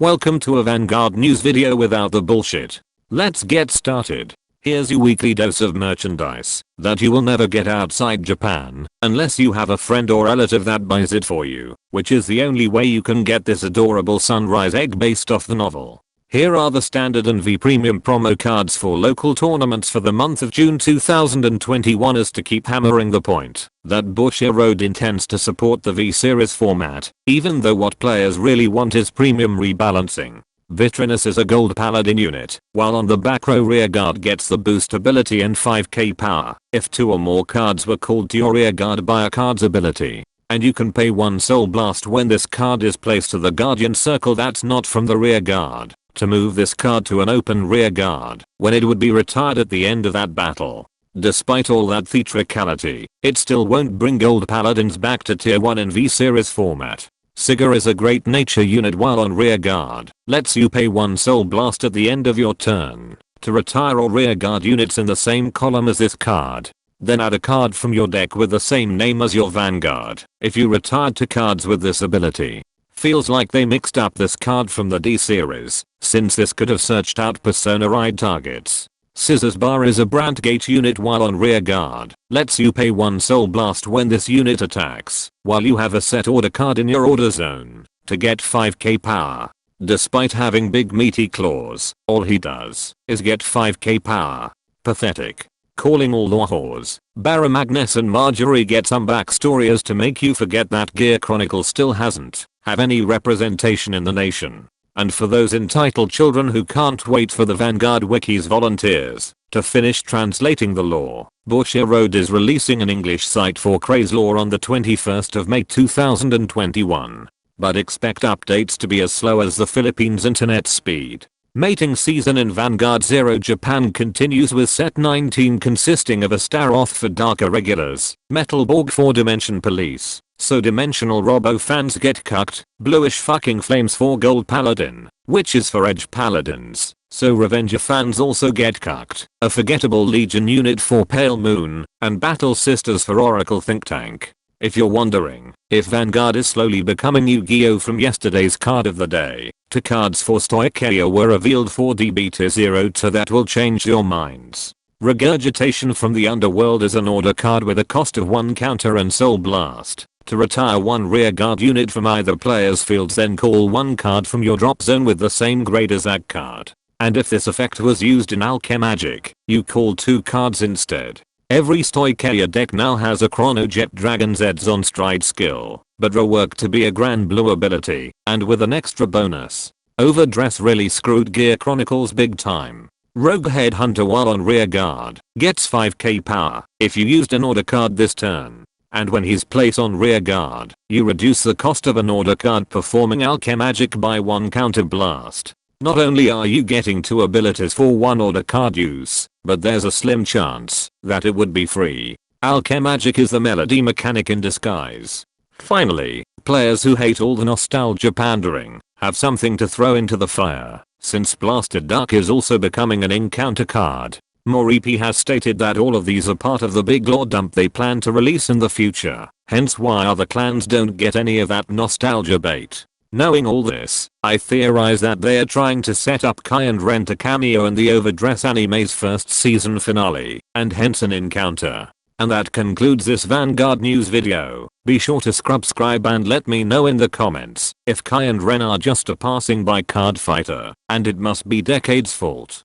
Welcome to a Vanguard news video without the bullshit. Let's get started. Here's your weekly dose of merchandise that you will never get outside Japan unless you have a friend or relative that buys it for you, which is the only way you can get this adorable sunrise egg based off the novel. Here are the standard and V premium promo cards for local tournaments for the month of June 2021 as to keep hammering the point that Bushiroad intends to support the V series format, even though what players really want is premium rebalancing. Vitrinus is a gold paladin unit, while on the back row rearguard gets the boost ability and 5k power if 2 or more cards were called to your rearguard by a card's ability. And you can pay 1 soul blast when this card is placed to the guardian circle that's not from the rearguard, to move this card to an open rearguard when it would be retired at the end of that battle. Despite all that theatricality, it still won't bring gold paladins back to tier 1 in V series format. Siga is a great nature unit while on rearguard, lets you pay 1 soul blast at the end of your turn to retire all rearguard units in the same column as this card. Then add a card from your deck with the same name as your Vanguard if you retired 2 cards with this ability. Feels like they mixed up this card from the D series, since this could have searched out persona-ride targets. Scissors Bar is a Brant Gate unit while on rearguard, lets you pay 1 soul blast when this unit attacks, while you have a set order card in your order zone, to get 5k power. Despite having big meaty claws, all he does is get 5k power. Pathetic. Calling all whores. Barra Magnus and Marjorie get some backstory as to make you forget that Gear Chronicle still hasn't have any representation in the nation. And for those entitled children who can't wait for the Vanguard Wiki's volunteers to finish translating the lore, Bushiroad is releasing an English site for Craze lore on the 21st of May 2021. But expect updates to be as slow as the Philippines internet speed. Mating season in Vanguard 0 Japan continues with set 19 consisting of a Staroth for Darker regulars, Metal Borg for Dimension Police, So Dimensional Robo fans get cucked, Bluish fucking Flames for Gold Paladin, Witches for Edge Paladins, So Revenger fans also get cucked, a Forgettable Legion unit for Pale Moon, and Battle Sisters for Oracle Think Tank. If you're wondering if Vanguard is slowly becoming Yu-Gi-Oh from yesterday's card of the day, 2 cards for Stoicheia were revealed for DB Tier 0 so that will change your minds. Regurgitation from the Underworld is an order card with a cost of 1 counter and soul blast. To retire 1 rearguard unit from either player's fields, then call 1 card from your drop zone with the same grade as that card. And if this effect was used in Alchemagic, you call 2 cards instead. Every Stoicheia deck now has a Chronojet Dragon Z's on stride skill, but reworked to be a Grand Blue ability, and with an extra bonus. Overdress really screwed Gear Chronicles big time. Rogue Headhunter while on rearguard gets 5k power if you used an order card this turn. And when he's placed on rearguard, you reduce the cost of an order card performing Alchemagic by 1 counter blast. Not only are you getting 2 abilities for 1 order card use, but there's a slim chance that it would be free. Alchemagic is the melody mechanic in disguise. Finally, players who hate all the nostalgia pandering have something to throw into the fire, since Blasted Dark is also becoming an encounter card. Moripi has stated that all of these are part of the big lore dump they plan to release in the future, hence why other clans don't get any of that nostalgia bait. Knowing all this, I theorize that they are trying to set up Kai and Ren to cameo in the Overdress anime's first season finale, and hence an encounter. And that concludes this Vanguard news video. Be sure to subscribe and let me know in the comments if Kai and Ren are just a passing by card fighter, and it must be Decade's fault.